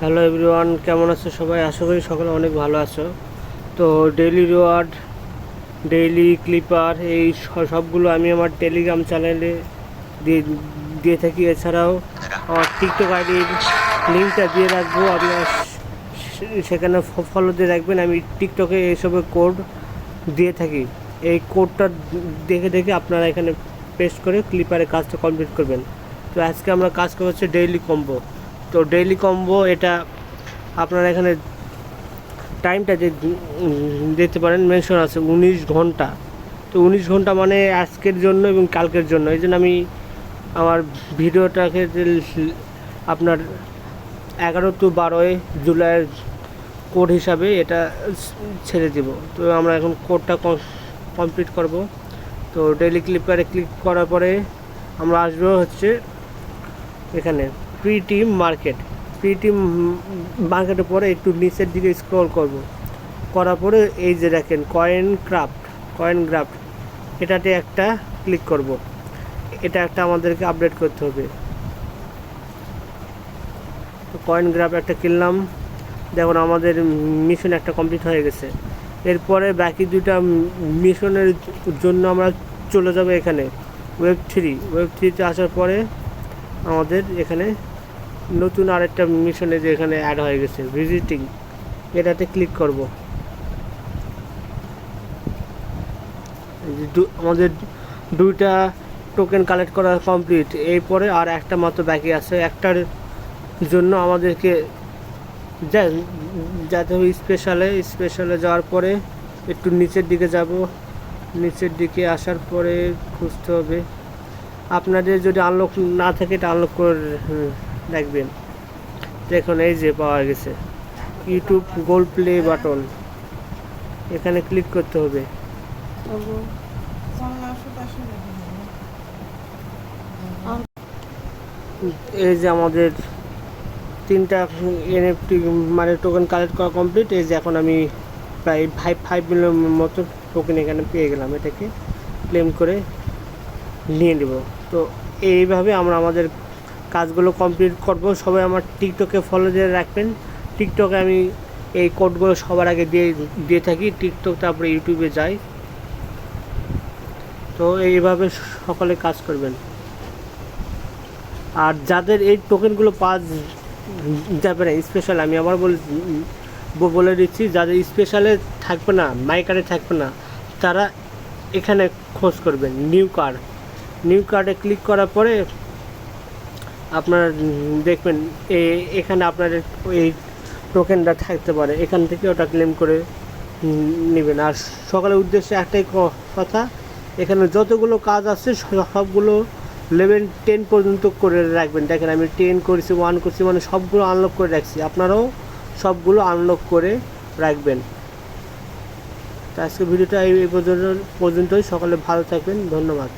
Hello everyone, কেমন আছো সবাই? আশা করি সকলে অনেক ভালো আছো। তো ডেইলি রিওয়ার্ড, ডেইলি ক্লিপার এই সবগুলো আমি আমার টেলিগ্রাম চ্যানেলে দিয়ে দিয়ে থাকি। এছাড়াও আমার টিকটক আইডির লিঙ্কটা দিয়ে রাখবো, আপনারা সেখানে ফলো দিয়ে রাখবেন। আমি টিকটকে এইসবের কোড দিয়ে থাকি। এই কোডটা দেখে দেখে আপনারা এখানে পেস্ট করে ক্লিপারে কাজটা কমপ্লিট করবেন। তো আজকে আমরা কাজ করবো হচ্ছে ডেইলি কম্বো। তো ডেইলি কম্বো এটা আপনারা এখানে টাইমটা যে দিতে পারেন, মেনশন আছে 19 ঘন্টা। তো 19 ঘন্টা মানে আজকের জন্য এবং কালকের জন্য। এই জন্য আমি আমার ভিডিওটাকে আপনার 11 to 12 জুলাইয়ের কোড হিসাবে এটা ছেড়ে দেব। তো আমরা এখন কোডটা কমপ্লিট করব। তো ডেইলি ক্লিপারে ক্লিক করার পরে আমরা আসবো হচ্ছে এখানে প্রিটিম মার্কেট। প্রিটিম মার্কেটের পরে একটু নিচের দিকে স্ক্রল করব, করার পরে এই যে দেখেন কয়েন গ্রাফট এটাতে একটা ক্লিক করব। এটা একটা আমাদেরকে আপডেট করতে হবে। তো কয়েন গ্রাফ একটা কিনলাম। দেখুন আমাদের মিশন একটা কমপ্লিট হয়ে গেছে। এরপরে বাকি দুটা মিশনের জন্য আমরা চলে যাব এখানে ওয়েব থ্রিতে আসার পরে আমাদের এখানে নতুন আরেকটা মিশনে যে এখানে অ্যাড হয়ে গেছে ভিজিটিং, এটাতে ক্লিক করব। আমাদের দুইটা টোকেন কালেক্ট করা কমপ্লিট। এরপরে আর একটা মাত্র বাকি আছে। একটার জন্য আমাদেরকে যেতে হবে স্পেশালে যাওয়ার পরে একটু নিচের দিকে যাব। নিচের দিকে আসার পরে খুঁজতে হবে। আপনাদের যদি আনলক না থাকে এটা আনলক করে রাখবেন। দেখুন এই যে পাওয়া গেছে ইউটিউব গোল্ড প্লে বাটন, এখানে ক্লিক করতে হবে। এই যে আমাদের তিনটা এনএফটি মানে টোকেন কালেক্ট করা কমপ্লিট। এই যে এখন আমি প্রায় 5 মিলিয়ন মতো টোকেন এখানে পেয়ে গেলাম। এটাকে ক্লেম করে নিয়ে নেব। তো এইভাবে আমরা আমাদের কাজগুলো কমপ্লিট করব। সবাই আমার টিকটকে ফলো দিয়ে রাখবেন। টিকটকে আমি এই কোডগুলো সবার আগে দিয়ে থাকি। টিকটক তারপরে ইউটিউবে যাই। তো এইভাবে সকলে কাজ করবেন। আর যাদের এই টোকেনগুলো পাওয়া যাবে না স্পেশাল, আমি আবার বলে দিচ্ছি, যাদের স্পেশালে থাকবে না, মাইকারে থাকবে না, তারা এখানে খোঁজ করবেন নিউ কার্ডে ক্লিক করার পরে আপনারা দেখবেন এখানে আপনাদের এই টোকেনটা থাকতে পারে। এখান থেকে ওটা ক্লেম করে নেবেন। আর সকালের উদ্দেশ্যে একটাই কথা, এখানে যতগুলো কাজ আছে সবগুলো লেভেল 10 পর্যন্ত করে রাখবেন। দেখেন আমি 10 করেছি, 1 করছি, মানে সবগুলো আনলক করে রাখছি। আপনারাও সবগুলো আনলক করে রাখবেন। তো আজকে ভিডিওটা এই পর্যন্তই। সকলে ভালো থাকবেন, ধন্যবাদ।